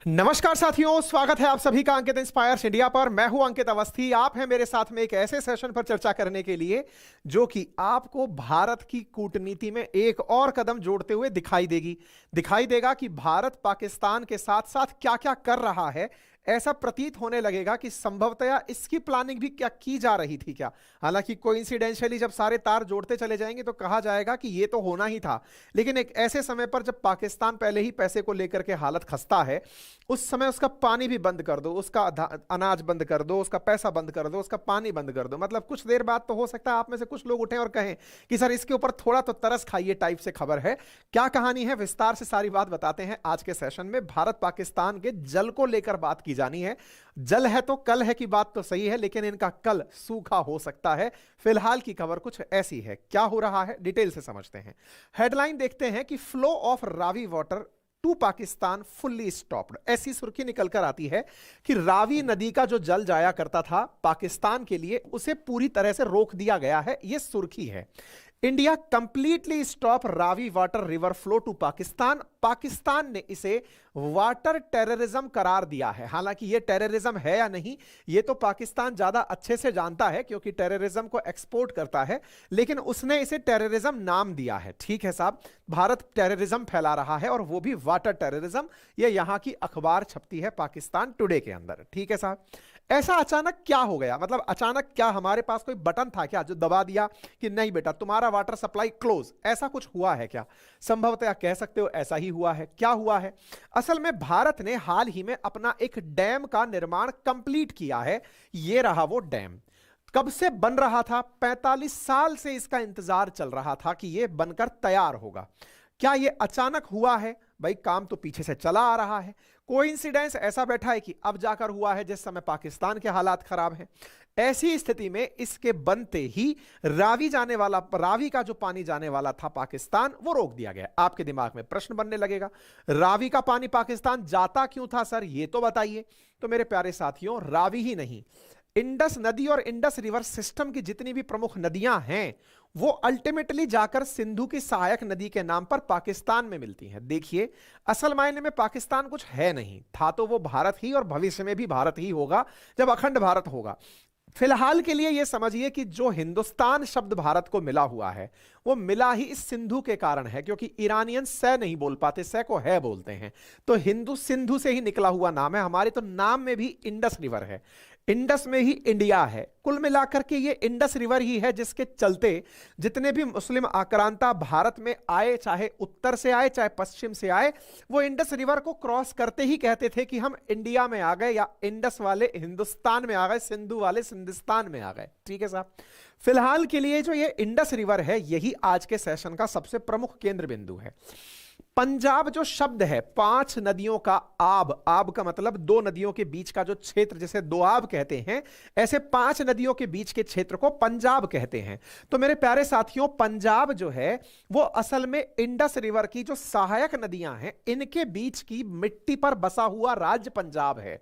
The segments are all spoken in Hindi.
नमस्कार साथियों, स्वागत है आप सभी का अंकित इंस्पायर्स इंडिया पर। मैं हूं अंकित अवस्थी। आप हैं मेरे साथ में एक ऐसे सेशन पर चर्चा करने के लिए जो कि आपको भारत की कूटनीति में एक और कदम जोड़ते हुए दिखाई देगा कि भारत पाकिस्तान के साथ साथ क्या क्या कर रहा है। ऐसा प्रतीत होने लगेगा कि संभवतया इसकी प्लानिंग भी क्या की जा रही थी क्या। हालांकि कोइंसिडेंशियली जब सारे तार जोड़ते चले जाएंगे तो कहा जाएगा कि ये तो होना ही था, लेकिन एक ऐसे समय पर जब पाकिस्तान पहले ही पैसे को लेकर के हालत खस्ता है, उस समय उसका पानी भी बंद कर दो, उसका अनाज बंद कर दो, उसका पैसा बंद कर दो, उसका पानी बंद कर दो। मतलब कुछ देर बाद तो हो सकता है आप में से कुछ लोग उठें और कहें कि सर इसके ऊपर थोड़ा तो तरस खाइए टाइप से खबर है। क्या कहानी है, विस्तार से सारी बात बताते हैं आज के सेशन में। भारत पाकिस्तान के जल को लेकर बात की जानी है। जल है तो कल है की बात तो सही है, लेकिन इनका कल सूखा हो सकता है। फिलहाल की खबर कुछ ऐसी है। क्या हो रहा है डिटेल से समझते हैं। हेडलाइन देखते हैं कि flow of Ravi water to Pakistan fully stopped. ऐसी सुर्खी निकलकर आती है कि रावी नदी का जो जल जाया करता था पाकिस्तान के लिए, उसे पूरी तरह से रोक दिया गया है। यह सुर्खी है। India completely stop Ravi water river flow to Pakistan. Pakistan ने इसे वाटर टेररिज्म करार दिया है। हालांकि यह टेररिज्म है या नहीं, यह तो पाकिस्तान ज्यादा अच्छे से जानता है क्योंकि टेररिज्म को एक्सपोर्ट करता है, लेकिन उसने इसे टेररिज्म नाम दिया है। ठीक है साहब, भारत टेररिज्म फैला रहा है और वो भी वाटर टेररिज्म। यह यहां की अखबार छपती है पाकिस्तान टुडे के अंदर। ठीक है साहब, ऐसा अचानक क्या हो गया? मतलब अचानक क्या हमारे पास कोई बटन था क्या जो दबा दिया कि नहीं बेटा तुम्हारा वाटर सप्लाई क्लोज? ऐसा कुछ हुआ है क्या? संभवतः कह सकते हो ऐसा ही हुआ है। क्या हुआ है असल में? भारत ने हाल ही में अपना एक डैम का निर्माण कंप्लीट किया है। यह रहा वो डैम। कब से बन रहा था? 45 साल से इसका इंतजार चल रहा था कि यह बनकर तैयार होगा। क्या यह अचानक हुआ है? भाई काम तो पीछे से चला आ रहा है। कोइंसिडेंस ऐसा बैठा है कि अब जाकर हुआ है जिस समय पाकिस्तान के हालात खराब हैं। ऐसी स्थिति में इसके बनते ही रावी का जो पानी जाने वाला था पाकिस्तान, वो रोक दिया गया। आपके दिमाग में प्रश्न बनने लगेगा, रावी का पानी पाकिस्तान जाता क्यों था सर, ये तो बताइए। तो मेरे प्यारे साथियों, रावी ही नहीं, इंडस नदी और इंडस रिवर सिस्टम की जितनी भी प्रमुख नदियां हैं वो अल्टीमेटली जाकर सिंधु की सहायक नदी के नाम पर पाकिस्तान में मिलती हैं। देखिए, असल मायने में पाकिस्तान कुछ है नहीं, था तो वो भारत ही, और भविष्य में भी भारत ही होगा जब अखंड भारत होगा। फिलहाल के लिए यह समझिए कि जो हिंदुस्तान शब्द भारत को मिला हुआ है वो मिला ही इस सिंधु के कारण है, क्योंकि ईरानियन स नहीं बोल पाते, स को है बोलते हैं। तो हिंदू सिंधु से ही निकला हुआ नाम है। हमारे तो नाम में भी इंडस रिवर है, इंडस में ही इंडिया है। कुल मिलाकर के ये इंडस रिवर ही है जिसके चलते जितने भी मुस्लिम आक्रांता भारत में आए, चाहे उत्तर से आए चाहे पश्चिम से आए, वो इंडस रिवर को क्रॉस करते ही कहते थे कि हम इंडिया में आ गए, या इंडस वाले हिंदुस्तान में आ गए, सिंधु वाले सिंधिस्तान में आ गए। ठीक है साहब, फिलहाल के लिए जो ये इंडस रिवर है यही आज के सेशन का सबसे प्रमुख केंद्र बिंदु है। पंजाब जो शब्द है, 5 नदियों का आब, आब का मतलब 2 नदियों के बीच का जो क्षेत्र, जैसे दोआब कहते हैं, ऐसे 5 नदियों के बीच के क्षेत्र को पंजाब कहते हैं। तो मेरे प्यारे साथियों, पंजाब जो है वो असल में इंडस रिवर की जो सहायक नदियां हैं इनके बीच की मिट्टी पर बसा हुआ राज्य पंजाब है।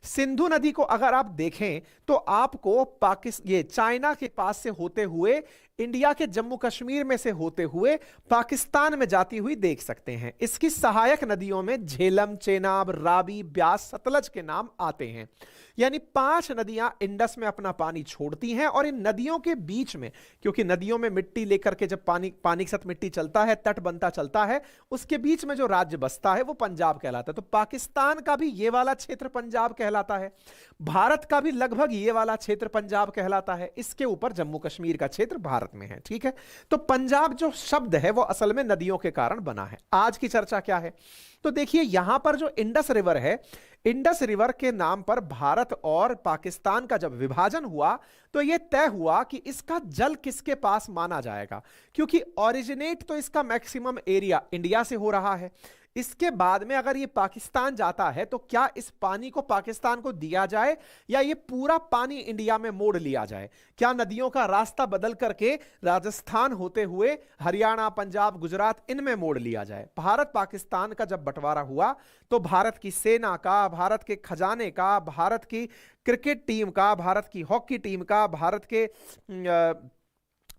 सिंधु नदी को अगर आप देखें तो आपको ये चाइना के पास से होते हुए, इंडिया के जम्मू कश्मीर में से होते हुए पाकिस्तान में जाती हुई देख सकते हैं। इसकी सहायक नदियों में झेलम, चेनाब, रावी, ब्यास, सतलज के नाम आते हैं। यानी 5 नदियां इंडस में अपना पानी छोड़ती हैं, और इन नदियों के बीच में, क्योंकि नदियों में मिट्टी लेकर के जब पानी के साथ मिट्टी चलता है, तट बनता चलता है, उसके बीच में जो राज्य बसता है वो पंजाब कहलाता है। तो पाकिस्तान का भी ये वाला क्षेत्र पंजाब कहलाता है, भारत का भी लगभग ये वाला क्षेत्र पंजाब कहलाता है। इसके ऊपर जम्मू कश्मीर का क्षेत्र भारत में है। ठीक है, तो पंजाब जो शब्द है वो असल में नदियों के कारण बना है। आज की चर्चा क्या है? तो देखिए, यहां पर जो इंडस रिवर है, इंडस रिवर के नाम पर भारत और पाकिस्तान का जब विभाजन हुआ तो यह तय हुआ कि इसका जल किसके पास माना जाएगा, क्योंकि ओरिजिनेट तो इसका मैक्सिमम एरिया इंडिया से हो रहा है। इसके बाद में अगर ये पाकिस्तान जाता है तो क्या इस पानी को पाकिस्तान को दिया जाए, या ये पूरा पानी इंडिया में मोड़ लिया जाए? क्या नदियों का रास्ता बदल करके राजस्थान होते हुए हरियाणा, पंजाब, गुजरात इनमें मोड़ लिया जाए? भारत पाकिस्तान का जब बंटवारा हुआ तो भारत की सेना का, भारत के खजाने का, भारत की क्रिकेट टीम का, भारत की हॉकी टीम का, भारत के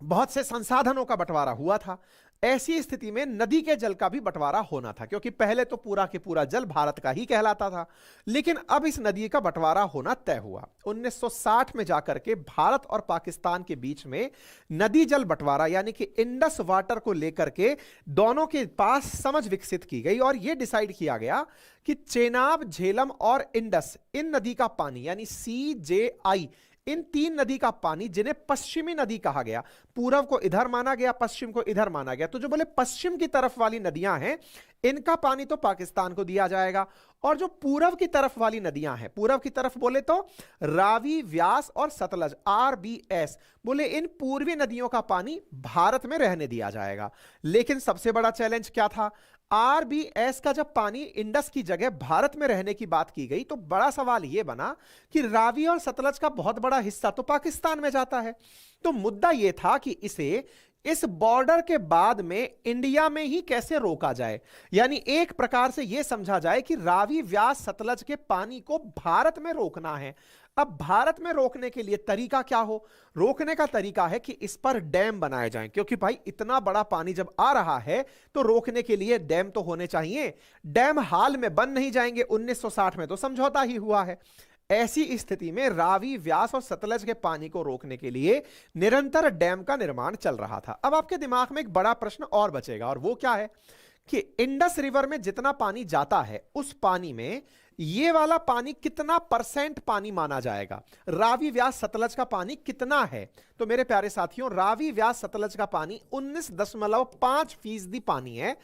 बहुत से संसाधनों का बंटवारा हुआ था। ऐसी स्थिति में नदी के जल का भी बंटवारा होना था, क्योंकि पहले तो पूरा के पूरा जल भारत का ही कहलाता था, लेकिन अब इस नदी का बंटवारा होना तय हुआ। 1960 में जाकर के भारत और पाकिस्तान के बीच में नदी जल बंटवारा यानी कि इंडस वाटर को लेकर के दोनों के पास समझ विकसित की गई और यह डिसाइड किया गया कि चेनाब, झेलम और इंडस, इन नदी का पानी यानी CJI, इन तीन नदी का पानी, जिन्हें पश्चिमी नदी कहा गया, पूर्व को इधर माना गया, पश्चिम को इधर माना गया, तो जो बोले पश्चिम की तरफ वाली नदियां हैं इनका पानी तो पाकिस्तान को दिया जाएगा, और जो पूर्व की तरफ वाली नदियां हैं, पूर्व की तरफ बोले तो रावी, व्यास और सतलज, RBS, बोले इन पूर्वी नदियों का पानी भारत में रहने दिया जाएगा। लेकिन सबसे बड़ा चैलेंज क्या था? RBS का जब पानी इंडस की जगह भारत में रहने की बात की गई तो बड़ा सवाल यह बना कि रावी और सतलज का बहुत बड़ा हिस्सा तो पाकिस्तान में जाता है। तो मुद्दा यह था कि इसे इस बॉर्डर के बाद में इंडिया में ही कैसे रोका जाए, यानी एक प्रकार से यह समझा जाए कि रावी, व्यास, सतलज के पानी को भारत में रोकना है। अब भारत में रोकने के लिए तरीका क्या हो? रोकने का तरीका है कि इस पर डैम बनाए जाएं, क्योंकि भाई इतना बड़ा पानी जब आ रहा है तो रोकने के लिए डैम तो होने चाहिए। डैम हाल में बन नहीं जाएंगे, 1960 में तो समझौता ही हुआ है। ऐसी स्थिति में रावी, व्यास और सतलज के पानी को रोकने के लिए निरंतर डैम का निर्माण चल रहा था। अब आपके दिमाग में एक बड़ा प्रश्न और बचेगा, और वो क्या है कि इंडस रिवर में जितना पानी जाता है उस पानी में ये वाला पानी कितना % पानी माना जाएगा? रावी, व्यास, सतलज का पानी कितना है? तो मेरे प्यारे साथियों, रावी, व्यास, सतलज का पानी 19.5% पानी है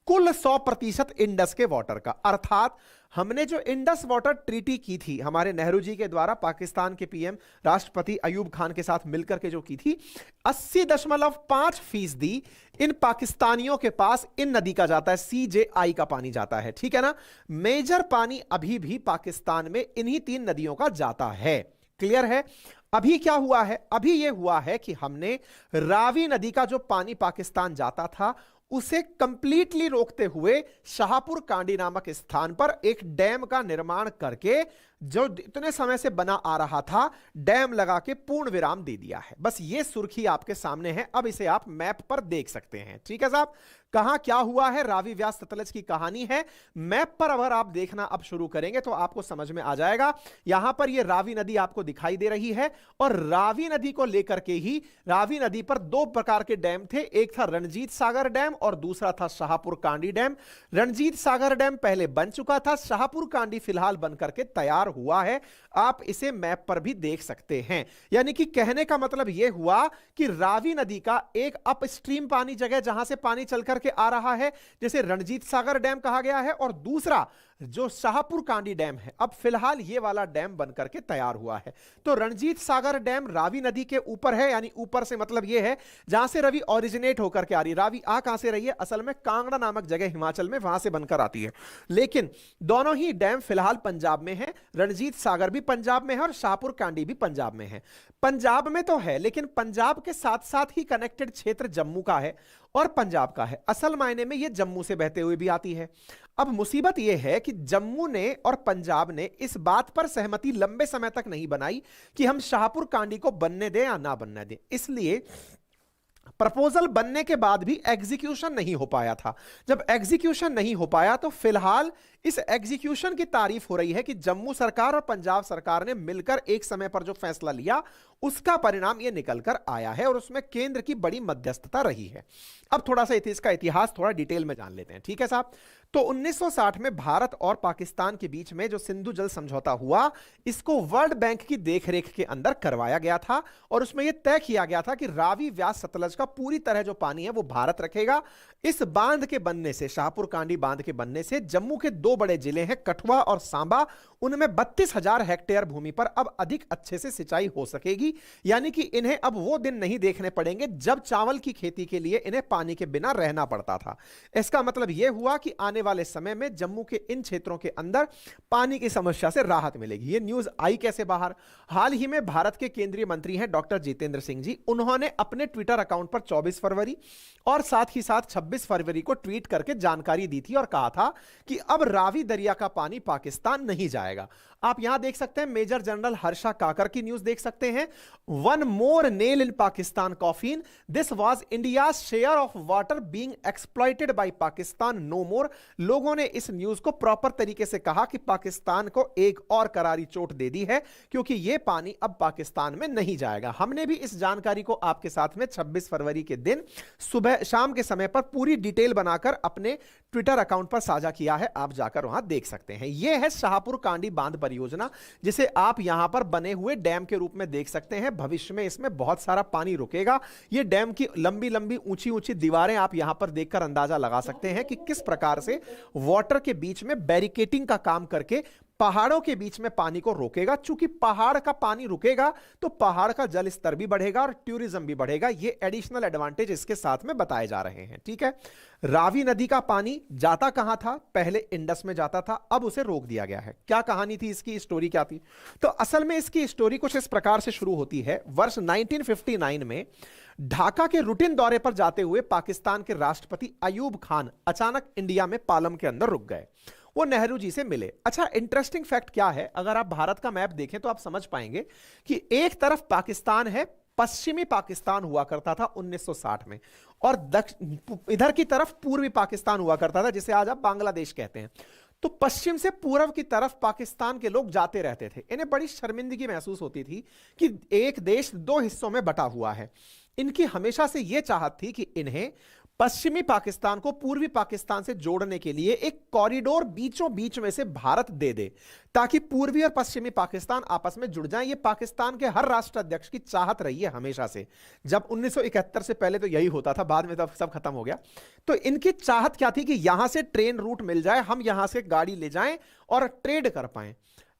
कुल 100% इंडस के वाटर का। अर्थात हमने जो इंडस वाटर ट्रीटी की थी हमारे नेहरू जी के द्वारा पाकिस्तान के PM राष्ट्रपति अयूब खान के साथ मिलकर के जो की थी, 80.5% इन पाकिस्तानियों के पास इन नदी का जाता है, CJI का पानी जाता है, ठीक है ना। मेजर पानी अभी भी पाकिस्तान में इन्हीं 3 नदियों का जाता है। क्लियर है? अभी क्या हुआ है? अभी यह हुआ है कि हमने रावी नदी का जो पानी पाकिस्तान जाता था उसे कंप्लीटली रोकते हुए शाहपुर कांडी नामक स्थान पर एक डैम का निर्माण करके, जो इतने समय से बना आ रहा था, डैम लगा के पूर्ण विराम दे दिया है। बस ये सुर्खी आपके सामने है, अब इसे आप मैप पर देख सकते हैं। ठीक है साहब, कहां क्या हुआ है, रावी, व्यास, सतलज की कहानी है। मैप पर अगर आप देखना अब शुरू करेंगे तो आपको समझ में आ जाएगा। यहां पर यह रावी नदी आपको दिखाई दे रही है, और रावी नदी को लेकर के ही, रावी नदी पर 2 प्रकार के डैम थे, एक था रणजीत सागर डैम और दूसरा था शाहपुर कांडी डैम। रणजीत सागर डैम पहले बन चुका था, शाहपुर कांडी फिलहाल बनकर के तैयार हुआ है। आप इसे मैप पर भी देख सकते हैं। यानी कि कहने का मतलब यह हुआ कि रावी नदी का एक अपस्ट्रीम पानी जगह जहां से पानी चलकर के आ रहा है, जैसे रणजीत सागर डैम कहा गया है, और दूसरा जो शाहपुर कांडी डैम है, अब फिलहाल ये वाला डैम बनकर के तैयार हुआ है। तो रणजीत सागर डैम रावी नदी के ऊपर है, यानी ऊपर से मतलब ये है जहां से रवि ओरिजिनेट होकर के आ रही। रावी आ कहां से रही है? असल में कांगड़ा नामक जगह हिमाचल में, वहां से बनकर आती है। लेकिन दोनों ही डैम फिलहाल पंजाब में है। रणजीत सागर भी पंजाब में है और शाहपुर कांडी भी पंजाब में है। पंजाब में तो है, लेकिन पंजाब के साथ साथ ही कनेक्टेड क्षेत्र जम्मू का है और पंजाब का है। असल मायने में यह जम्मू से बहते हुए भी आती है। अब मुसीबत यह है कि जम्मू ने और पंजाब ने इस बात पर सहमति लंबे समय तक नहीं बनाई कि हम शाहपुर कांडी को बनने दें या ना बनने दें। इसलिए प्रपोजल बनने के बाद भी एग्जीक्यूशन नहीं हो पाया था। जब एग्जीक्यूशन नहीं हो पाया तो फिलहाल इस एग्जीक्यूशन की तारीफ हो रही है कि जम्मू सरकार और पंजाब सरकार ने मिलकर एक समय पर जो फैसला लिया उसका परिणाम यह निकलकर आया है, और उसमें केंद्र की बड़ी मध्यस्थता रही है। अब थोड़ा सा इसका इतिहास थोड़ा डिटेल में जान लेते हैं। ठीक है साहब, तो 1960 में भारत और पाकिस्तान के बीच में जो सिंधु जल समझौता हुआ, इसको वर्ल्ड बैंक की देखरेख के अंदर करवाया गया था, और उसमें यह तय किया गया था कि रावी, व्यास, सतलज का पूरी तरह जो पानी है वो भारत रखेगा। इस बांध के बनने से, शाहपुर कांडी बांध के बनने से, जम्मू के 2 बड़े जिले हैं कठुआ और सांबा, उनमें 32,000 हेक्टेयर भूमि पर अब अधिक अच्छे से सिंचाई हो सकेगी। यानी कि इन्हें अब वो दिन नहीं देखने पड़ेंगे जब चावल की खेती के लिए इन्हें पानी के बिना रहना पड़ता था। इसका मतलब यह हुआ कि आने वाले समय में जम्मू के इन क्षेत्रों के अंदर पानी की समस्या से राहत मिलेगी। ये न्यूज आई कैसे बाहर? हाल ही में भारत के केंद्रीय मंत्री हैं डॉक्टर जितेंद्र सिंह जी, उन्होंने अपने ट्विटर अकाउंट पर 24 फरवरी और साथ ही साथ 26 फरवरी को ट्वीट करके जानकारी दी थी और कहा था कि अब रावी दरिया का पानी पाकिस्तान नहीं जाएगा। जाएगा। आप यहां देख सकते हैं मेजर जनरल हर्षा काकर की न्यूज देख सकते हैं। One more nail in Pakistan coffin, this was India share of water being exploited by Pakistan no more. लोगों ने इस न्यूज को प्रॉपर तरीके से कहा कि पाकिस्तान को एक और करारी चोट दे दी है, क्योंकि यह पानी अब पाकिस्तान में नहीं जाएगा। हमने भी इस जानकारी को आपके साथ में 26 फरवरी के दिन सुबह शाम के समय पर पूरी डिटेल बनाकर अपने ट्विटर अकाउंट पर साझा किया है, आप जाकर वहां देख सकते हैं। यह है शाहपुर कांडी बांध परियोजना, जिसे आप यहां पर बने हुए डैम के रूप में देख सकते हैं। भविष्य में इसमें बहुत सारा पानी रुकेगा। यह डैम की लंबी लंबी ऊंची ऊंची दीवारें आप यहां पर देखकर अंदाजा लगा सकते हैं कि किस प्रकार से वाटर के बीच में बैरिकेटिंग का काम करके पहाड़ों के बीच में पानी को रोकेगा। चूंकि पहाड़ का पानी रुकेगा तो पहाड़ का जल स्तर भी बढ़ेगा और टूरिज्म भी बढ़ेगा। ये एडिशनल एडवांटेज इसके साथ में बताए जा रहे हैं। ठीक है, रावी नदी का पानी जाता कहां था? पहले इंडस में जाता था, अब उसे रोक दिया गया है। क्या कहानी थी इसकी, स्टोरी क्या थी? तो असल में इसकी स्टोरी कुछ इस प्रकार से शुरू होती है। वर्ष 1959 में ढाका के रूटीन दौरे पर जाते हुए पाकिस्तान के राष्ट्रपति अयूब खान अचानक इंडिया में पालम के अंदर रुक गए। वो नेहरू जी से मिले। अच्छा, इंटरेस्टिंग फैक्ट क्या है, अगर आप भारत का मैप देखें तो आप समझ पाएंगे कि एक तरफ पाकिस्तान है, पश्चिमी पाकिस्तान हुआ करता था 1960 में, और इधर की तरफ पूर्वी पाकिस्तान हुआ करता था, जिसे आज आप बांग्लादेश कहते हैं। तो पश्चिम से पूर्व की तरफ पाकिस्तान के लोग जाते रहते थे। इन्हें बड़ी शर्मिंदगी महसूस होती थी कि एक देश दो हिस्सों में बटा हुआ है। इनकी हमेशा से यह चाहत थी कि इन्हें पश्चिमी पाकिस्तान को पूर्वी पाकिस्तान से जोड़ने के लिए एक कॉरिडोर बीचों बीच में से भारत दे दे, ताकि पूर्वी और पश्चिमी पाकिस्तान आपस में जुड़ जाएं। ये पाकिस्तान के हर राष्ट्राध्यक्ष की चाहत रही है हमेशा से। जब 1971 से पहले तो यही होता था, बाद में तो सब खत्म हो गया। तो इनकी चाहत क्या थी कि यहां से ट्रेन रूट मिल जाए, हम यहां से गाड़ी ले जाएं और ट्रेड कर पाएं।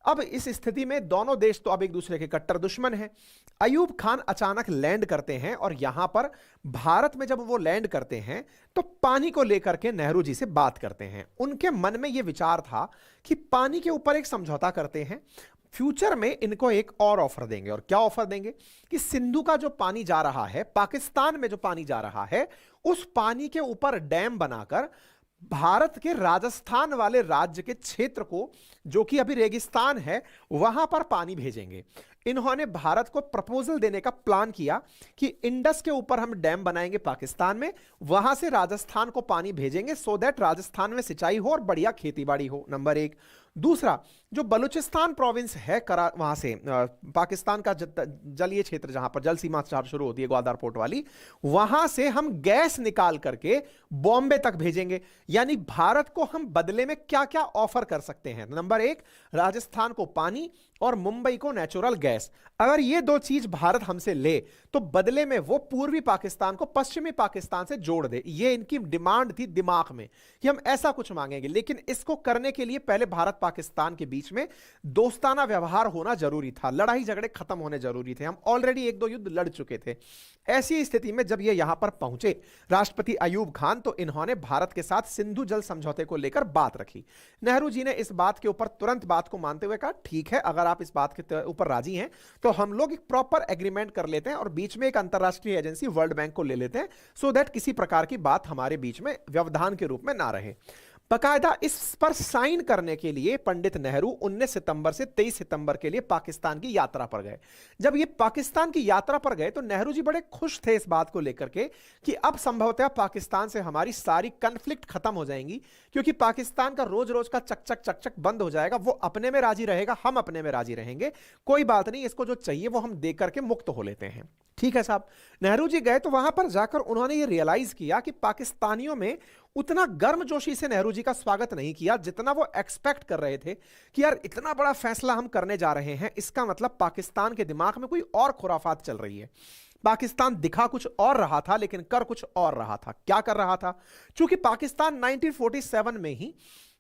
अब इस स्थिति में दोनों देश तो अब एक दूसरे के कट्टर दुश्मन हैं। अयूब खान अचानक लैंड करते हैं और यहां पर भारत में जब वो लैंड करते हैं तो पानी को लेकर के नेहरू जी से बात करते हैं। उनके मन में यह विचार था कि पानी के ऊपर एक समझौता करते हैं, फ्यूचर में इनको एक और ऑफर देंगे। और क्या ऑफर देंगे कि सिंधु का जो पानी जा रहा है, पाकिस्तान में जो पानी जा रहा है, उस पानी के ऊपर डैम बनाकर भारत के राजस्थान वाले राज्य के क्षेत्र को, जो कि अभी रेगिस्तान है, वहां पर पानी भेजेंगे। इन्होंने भारत को प्रपोजल देने का प्लान किया कि इंडस के ऊपर हम डैम बनाएंगे पाकिस्तान में, वहां से राजस्थान को पानी भेजेंगे, सो दैट राजस्थान में सिंचाई हो और बढ़िया खेतीबाड़ी हो, नंबर एक। दूसरा, जो बलूचिस्तान प्रोविंस है, वहां से पाकिस्तान का जलीय क्षेत्र, जहां पर जल सीमा शुरू होती है ग्वादर पोर्ट वाली, वहां से हम गैस निकाल करके बॉम्बे तक भेजेंगे। यानी भारत को हम बदले में क्या क्या ऑफर कर सकते हैं? नंबर एक, राजस्थान को पानी और मुंबई को नेचुरल गैस। अगर ये दो चीज भारत हमसे ले तो बदले में वो पूर्वी पाकिस्तान को पश्चिमी पाकिस्तान से जोड़ दे। ये इनकी डिमांड थी दिमाग में कि हम ऐसा कुछ मांगेंगे। लेकिन इसको करने के लिए पहले भारत पाकिस्तान के बीच में दोस्ताना व्यवहार होना जरूरी था, लड़ाई झगड़े खत्म होने जरूरी थे। हम ऑलरेडी एक दो युद्ध लड़ चुके थे। ऐसी स्थिति में जब ये यहां पर पहुंचे राष्ट्रपति अयूब खान, तो इन्होंने भारत के साथ सिंधु जल समझौते को लेकर बात रखी। नेहरू जी ने इस बात के ऊपर तुरंत बात को मानते हुए कहा, ठीक है, अगर आप इस बात के ऊपर राजी हैं तो हम लोग एक प्रॉपर एग्रीमेंट कर लेते हैं और बीच में एक अंतरराष्ट्रीय एजेंसी वर्ल्ड बैंक को ले लेते हैं, सो दैट किसी प्रकार की बात हमारे बीच में व्यवधान के रूप में ना रहे। बकायदा इस पर साइन करने के लिए पंडित नेहरू 19 सितंबर से 23 सितंबर के लिए पाकिस्तान की यात्रा पर गए। जब ये पाकिस्तान की यात्रा पर गए तो नेहरू जी बड़े खुश थे इस बात को लेकर के कि अब संभवतः पाकिस्तान से हमारी सारी कन्फ्लिक्ट खत्म हो जाएंगी, क्योंकि पाकिस्तान का रोज रोज का चक चक बंद हो जाएगा। वो अपने में राजी रहेगा, हम अपने में राजी रहेंगे, कोई बात नहीं, इसको जो चाहिए वो हम दे करके मुक्त हो लेते हैं। ठीक है साहब। नेहरू जी गए तो वहां पर जाकर उन्होंने ये रियलाइज किया कि पाकिस्तानियों में उतना गर्मजोशी से नेहरू जी का स्वागत नहीं किया जितना वो एक्सपेक्ट कर रहे थे कि यार इतना बड़ा फैसला हम करने जा रहे हैं, इसका मतलब पाकिस्तान के दिमाग में कोई और खुराफात चल रही है। पाकिस्तान दिखा कुछ और रहा था लेकिन कर कुछ और रहा था। क्या कर रहा था? चूंकि पाकिस्तान 1947 में ही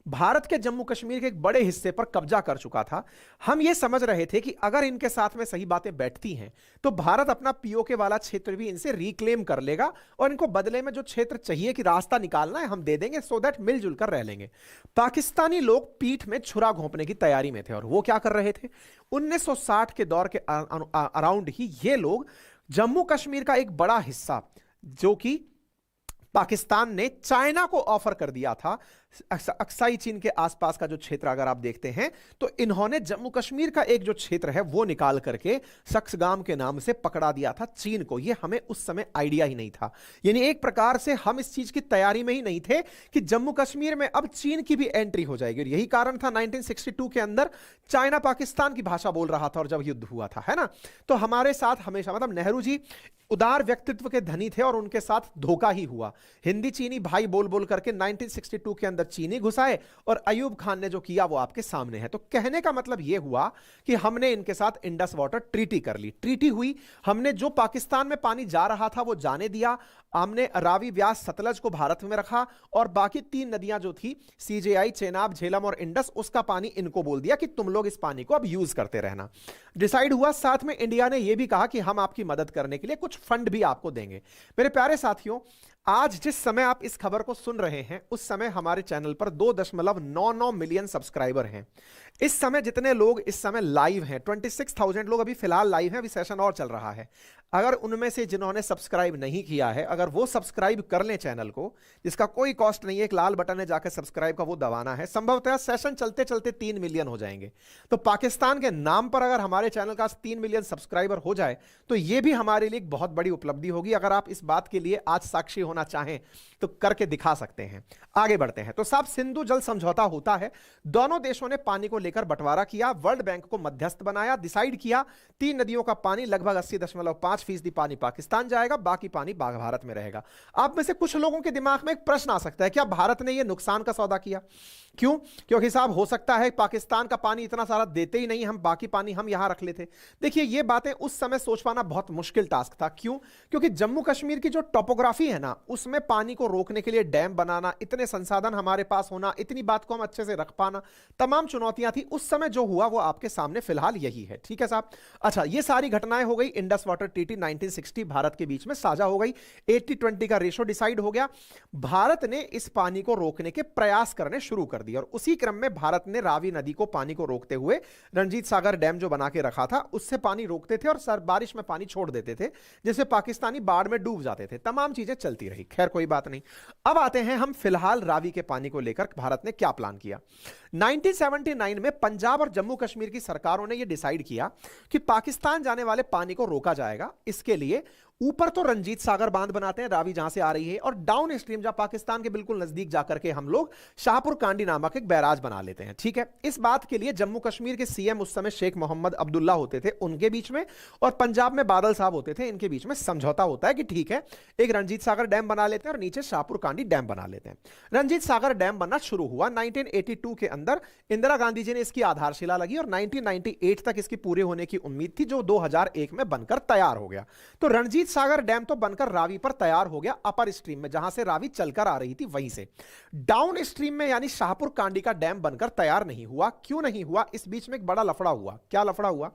भारत के जम्मू कश्मीर के एक बड़े हिस्से पर कब्जा कर चुका था। हम यह समझ रहे थे कि अगर इनके साथ में सही बातें बैठती हैं तो भारत अपना पीओके वाला क्षेत्र भी इनसे रिक्लेम कर लेगा और इनको बदले में जो क्षेत्र चाहिए कि रास्ता निकालना है हम दे देंगे, सो दैट मिलजुल कर रह लेंगे। पाकिस्तानी लोग पीठ में छुरा घोंपने की तैयारी में थे और वो क्या कर रहे थे? 1960 के दौर के अराउंड ही ये लोग जम्मू कश्मीर का एक बड़ा हिस्सा जो कि पाकिस्तान ने चाइना को ऑफर कर दिया था, अक्साई चीन के आसपास का जो क्षेत्र अगर आप देखते हैं, तो इन्होंने जम्मू कश्मीर का एक जो क्षेत्र है वो निकाल करके सक्सगाम के नाम से पकड़ा दिया था चीन को। ये हमें उस समय आइडिया ही नहीं था, यानी एक प्रकार से हम इस चीज की तैयारी में ही नहीं थे कि जम्मू कश्मीर में अब चीन की भी एंट्री हो जाएगी। और यही कारण था 1962 के अंदर चाइना पाकिस्तान की भाषा बोल रहा था और जब युद्ध हुआ था, है ना। तो हमारे साथ हमेशा, मतलब नेहरू जी उदार व्यक्तित्व के धनी थे और उनके साथ धोखा ही हुआ। हिंदी चीनी भाई बोल बोल करके 1962 के अंदर चीनी घुसाए और अयूब खान ने जो किया वो आपके सामने है। तो कहने का मतलब यह हुआ कि हमने इनके साथ इंडस वाटर ट्रीटी कर ली। ट्रीटी हुई, हमने जो पाकिस्तान में पानी जा रहा था वो जाने दिया, हमने रावी, व्यास, सतलज को भारत में रखा और बाकी 3 नदियां जो थी सीजेआई, चेनाब, झेलम और इंडस, उसका पानी इनको बोल दिया कि तुम लोग इस पानी को अब यूज करते रहना। डिसाइड हुआ। साथ में इंडिया ने यह भी कहा कि हम आपकी मदद करने के लिए कुछ फंड भी आपको देंगे। मेरे प्यारे साथियों, आज जिस समय आप इस खबर को सुन रहे हैं उस समय हमारे चैनल पर 2.99 मिलियन सब्सक्राइबर हैं। इस समय जितने लोग इस समय लाइव हैं, 26,000 लोग अभी फिलहाल लाइव हैं, अभी सेशन और चल रहा है। अगर उनमें से जिन्होंने सब्सक्राइब नहीं किया है, अगर वो सब्सक्राइब कर लें चैनल को, जिसका कोई कॉस्ट नहीं है, एक लाल बटन है, जाकर सब्सक्राइब का वो दबाना है, संभवतः सेशन चलते चलते 3 मिलियन हो जाएंगे। तो पाकिस्तान के नाम पर अगर हमारे चैनल का 3 मिलियन सब्सक्राइबर हो जाए तो ये भी हमारे लिए एक बहुत बड़ी उपलब्धि होगी। अगर आप इस बात के लिए आज साक्षी होना चाहें तो करके दिखा सकते हैं। आगे बढ़ते हैं। तो साहब, सिंधु जल समझौता होता है, दोनों देशों ने पानी को लेकर बंटवारा किया, वर्ल्ड बैंक को मध्यस्थ बनाया, डिसाइड किया 3 नदियों का पानी लगभग 80.5% पानी पाकिस्तान जाएगा, बाकी पानी भारत में रहेगा। आप में से कुछ लोगों के दिमाग में एक प्रश्न आ सकता है, क्या भारत ने यह नुकसान का सौदा किया? क्यों? क्योंकि साहब हो सकता है पाकिस्तान का पानी इतना सारा देते ही नहीं, हम बाकी पानी हम यहां रख लेते। देखिए, ये बातें उस समय सोच पाना बहुत मुश्किल टास्क था। क्यों? क्योंकि जम्मू कश्मीर की जो टोपोग्राफी है ना, उसमें पानी को रोकने के लिए डैम बनाना, इतने संसाधन हमारे पास होना, इतनी बात को हम अच्छे से रख पाना, तमाम चुनौतियां थी। उस समय जो हुआ वो आपके सामने फिलहाल यही है। ठीक है साहब। अच्छा, ये सारी घटनाएं हो गई। इंडस वाटर ट्रीटी 1960 भारत के बीच में साझा हो गई, 80-20 का रेशो डिसाइड हो गया। भारत ने इस पानी को रोकने के प्रयास करने शुरू कर दिया और उसी क्रम में भारत ने रावी नदी को पानी को रोकते हुए रणजीत सागर डैम जो बना के रखा था उससे पानी रोकते थे और बारिश में पानी छोड़ देते थे, जिससे पाकिस्तानी बाढ़ में डूब जाते थे। तमाम चीजें चलती रही, खैर कोई बात नहीं। अब आते हैं हम फिलहाल रावी के पानी को लेकर भारत ने क्या प्लान किया। 1979 में पंजाब और जम्मू कश्मीर की सरकारों ने यह डिसाइड किया कि पाकिस्तान जाने वाले पानी को रोका जाएगा। इसके लिए ऊपर तो रंजीत सागर बांध बनाते हैं, रावी जहां से आ रही है, और डाउन स्ट्रीम जहां पाकिस्तान के बिल्कुल नजदीक जाकर के हम लोग शाहपुर कांडी नामक एक बैराज बना लेते हैं। ठीक है। इस बात के लिए जम्मू कश्मीर के सीएम उस समय शेख मोहम्मद अब्दुल्ला होते थे, उनके बीच में, और पंजाब में बादल साहब होते थे, इनके बीच में समझौता होता है कि ठीक है, एक रंजीत सागर डैम बना लेते हैं और नीचे शाहपुर कांडी डैम बना लेते हैं। रंजीत सागर डैम बनना शुरू हुआ 1982 के अंदर। इंदिरा गांधी जी ने इसकी आधारशिला लगी और 1998 तक इसकी पूरे होने की उम्मीद थी, जो 2001 में बनकर तैयार हो गया। तो रणजीत सागर डैम तो बनकर रावी पर तैयार हो गया, अपर स्ट्रीम में जहां से रावी चलकर आ रही थी वहीं से। डाउन स्ट्रीम में यानी शाहपुर कांडी का डैम बनकर तैयार नहीं हुआ। क्यों नहीं हुआ? इस बीच में एक बड़ा लफड़ा हुआ। क्या लफड़ा हुआ?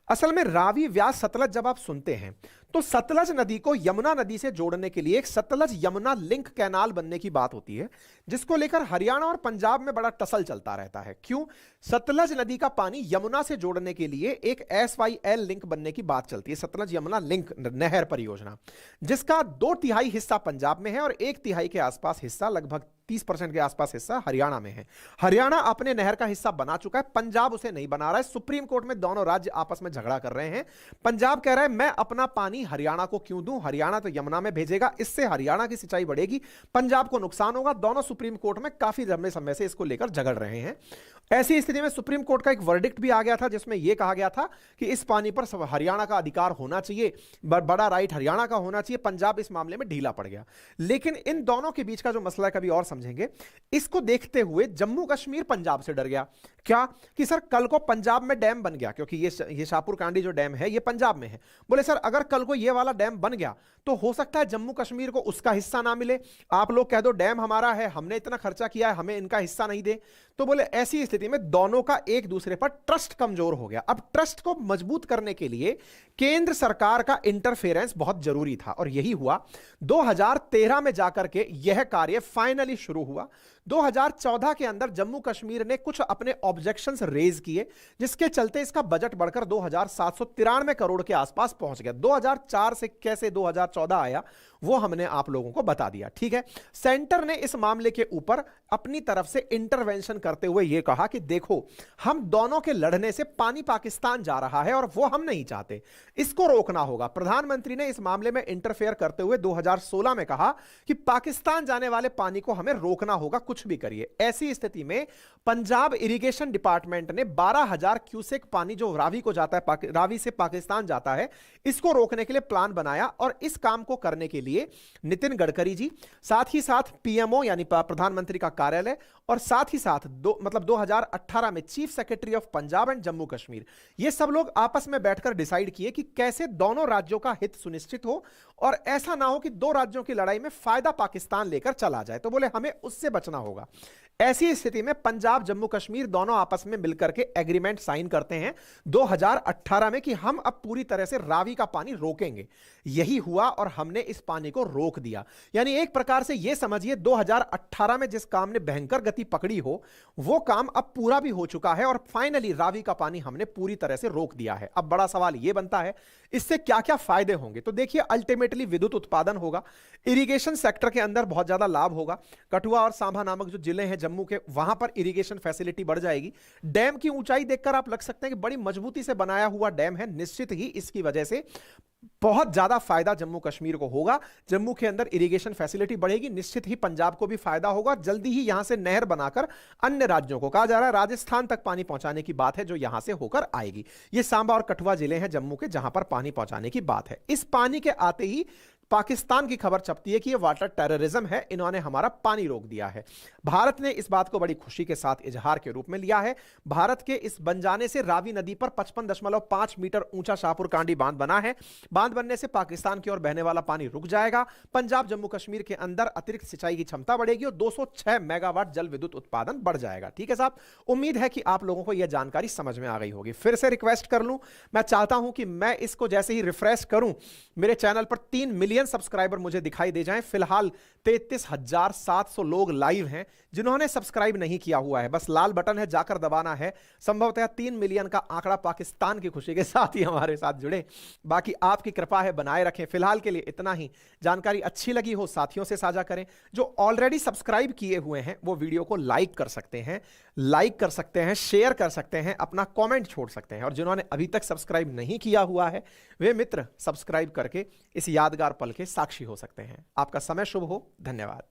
असल में रावी, व्यास, सतलज जब आप सुनते हैं तो सतलज नदी को यमुना नदी से जोड़ने के लिए एक सतलज यमुना लिंक कैनाल बनने की बात होती है, जिसको लेकर हरियाणा और पंजाब में बड़ा टसल चलता रहता है। क्यों? सतलज नदी का पानी यमुना से जोड़ने के लिए एक SYL लिंक बनने की बात चलती है, सतलज यमुना लिंक नहर परियोजना, जिसका 2/3 हिस्सा पंजाब में है और 1/3 के आसपास हिस्सा, लगभग 30% के आसपास हिस्सा हरियाणा में है। हरियाणा अपने नहर का हिस्सा बना चुका है, पंजाब उसे नहीं बना रहा है। सुप्रीम कोर्ट में दोनों राज्य आपस में झगड़ा कर रहे हैं। पंजाब कह रहा है मैं अपना पानी हरियाणा को क्यों दूं, हरियाणा तो यमुना में भेजेगा, इससे हरियाणा की सिंचाई बढ़ेगी, पंजाब को नुकसान होगा। दोनों सुप्रीम कोर्ट में काफी लंबे समय से इसको लेकर झगड़ रहे हैं। ऐसी स्थिति में सुप्रीम कोर्ट का एक वर्डिक्ट भी आ गया था, जिसमें यह कहा गया था कि इस पानी पर हरियाणा का अधिकार होना चाहिए, बड़ा राइट हरियाणा का होना चाहिए। पंजाब इस मामले में ढीला पड़ गया। लेकिन इन दोनों के बीच का जो मसला है, कभी और समझेंगे। इसको देखते हुए जम्मू कश्मीर पंजाब से डर गया। क्या? कि सर कल को पंजाब में डैम बन गया, क्योंकि ये शाहपुर कांडी जो डैम है ये पंजाब में है। बोले सर अगर कल को ये वाला डैम बन गया तो हो सकता है जम्मू कश्मीर को उसका हिस्सा ना मिले, आप लोग कह दो डैम हमारा है, हमने इतना खर्चा किया है, हमें इनका हिस्सा नहीं दे। तो बोले ऐसी स्थिति में दोनों का एक दूसरे पर ट्रस्ट कमजोर हो गया। अब ट्रस्ट को मजबूत करने के लिए केंद्र सरकार का इंटरफेरेंस बहुत जरूरी था और यही हुआ। 2013 में जाकर के यह कार्य फाइनली शुरू हुआ। 2014 के अंदर जम्मू कश्मीर ने कुछ अपने ऑब्जेक्शंस रेज किए, जिसके चलते इसका बजट बढ़कर 2,793 करोड़ के आसपास पहुंच गया। 2004 से कैसे 2014 आया वो हमने आप लोगों को बता दिया। ठीक है, सेंटर ने इस मामले के ऊपर अपनी तरफ से इंटरवेंशन करते हुए यह कहा कि देखो, हम दोनों के लड़ने से पानी पाकिस्तान जा रहा है और वो हम नहीं चाहते, इसको रोकना होगा। प्रधानमंत्री ने इस मामले में इंटरफेयर करते हुए 2016 में कहा कि पाकिस्तान जाने वाले पानी को हमें रोकना होगा, कुछ भी करिए। ऐसी स्थिति में पंजाब इरिगेशन डिपार्टमेंट ने 12,000 क्यूसेक पानी जो रावी को जाता है, रावी से पाकिस्तान जाता है, इसको रोकने के लिए प्लान बनाया। और इस काम को करने के लिए नितिन गडकरी जी, साथ ही साथ पीएमओ यानी प्रधानमंत्री का कार्यालय, और साथ ही साथ 2018 में chief secretary of Punjab and Jammu Kashmir, ये सब लोग आपस में बैठकर डिसाइड किए कि कैसे दोनों राज्यों का हित सुनिश्चित हो और ऐसा ना हो कि दो राज्यों की लड़ाई में फायदा पाकिस्तान लेकर चला जाए। तो बोले हमें उससे बचना होगा। ऐसी स्थिति में पंजाब जम्मू कश्मीर दोनों आपस में मिलकर के एग्रीमेंट साइन करते हैं 2018 में कि हम अब पूरी तरह से रावी का पानी रोकेंगे। यही हुआ और हमने इस पानी को रोक दिया। यानी एक प्रकार से यह समझिए 2018 में जिस काम ने भयंकर गति पकड़ी हो, वो काम अब पूरा भी हो चुका है और फाइनली रावी का पानी हमने पूरी तरह से रोक दिया है। अब बड़ा सवाल यह बनता है, इससे क्या क्या फायदे होंगे? तो देखिए, अल्टीमेटली विद्युत उत्पादन होगा, इरिगेशन सेक्टर के अंदर बहुत ज्यादा लाभ होगा। कठुआ और सांभा नामक जो जिले हैं जम्मू के, वहां पर इरिगेशन फैसिलिटी बढ़ जाएगी। डैम की ऊंचाई देखकर आप लग सकते हैं कि बड़ी मजबूती से बनाया हुआ डैम है, निश्चित ही इसकी वजह से बहुत ज्यादा फायदा जम्मू कश्मीर को होगा। जम्मू के अंदर इरिगेशन फैसिलिटी बढ़ेगी, निश्चित ही पंजाब को भी फायदा होगा। जल्दी ही यहां से नहर बनाकर अन्य राज्यों को, कहा जा रहा है राजस्थान तक पानी पहुंचाने की बात है जो यहां से होकर आएगी। ये सांबा और कठुआ जिले हैं जम्मू के जहां पर पानी पहुंचाने की बात है। इस पानी के आते ही पाकिस्तान की खबर छपती है कि यह वाटर टेररिज्म है, इन्होंने हमारा पानी रोक दिया है। भारत ने इस बात को बड़ी खुशी के साथ इजहार के रूप में लिया है। भारत के इस बन जाने से रावी नदी पर 55.5 मीटर ऊंचा शाहपुर कांडी बांध बना है। बांध बनने से पाकिस्तान की ओर बहने वाला पानी रुक जाएगा। पंजाब जम्मू कश्मीर के अंदर अतिरिक्त सिंचाई की क्षमता बढ़ेगी और 206 मेगावाट जल विद्युत उत्पादन बढ़ जाएगा। ठीक है साहब, उम्मीद है कि आप लोगों को यह जानकारी समझ में आ गई होगी। फिर से रिक्वेस्ट कर लूं, मैं चाहता हूं कि मैं इसको जैसे ही रिफ्रेश करूं, मेरे चैनल पर 3 मिलियन सब्सक्राइबर मुझे दिखाई दे जाएं। फिलहाल 33,700 लोग लाइव हैं। जिन्होंने सब्सक्राइब नहीं किया हुआ है, बस लाल बटन है, जाकर दबाना है। संभवतः 3 मिलियन का आंकड़ा पाकिस्तान की खुशी के साथ ही हमारे साथ जुड़े। बाकी आपकी कृपा है, बनाए रखें। फिलहाल के लिए इतना ही। जानकारी अच्छी लगी हो साथियों से साझा करें। जो ऑलरेडी सब्सक्राइब किए हुए हैं वो वीडियो को लाइक कर सकते हैं, शेयर कर सकते हैं, अपना कमेंट छोड़ सकते हैं। और जिन्होंने अभी तक सब्सक्राइब नहीं किया हुआ है वे मित्र सब्सक्राइब करके इस यादगार पल के साक्षी हो सकते हैं। आपका समय शुभ हो। धन्यवाद।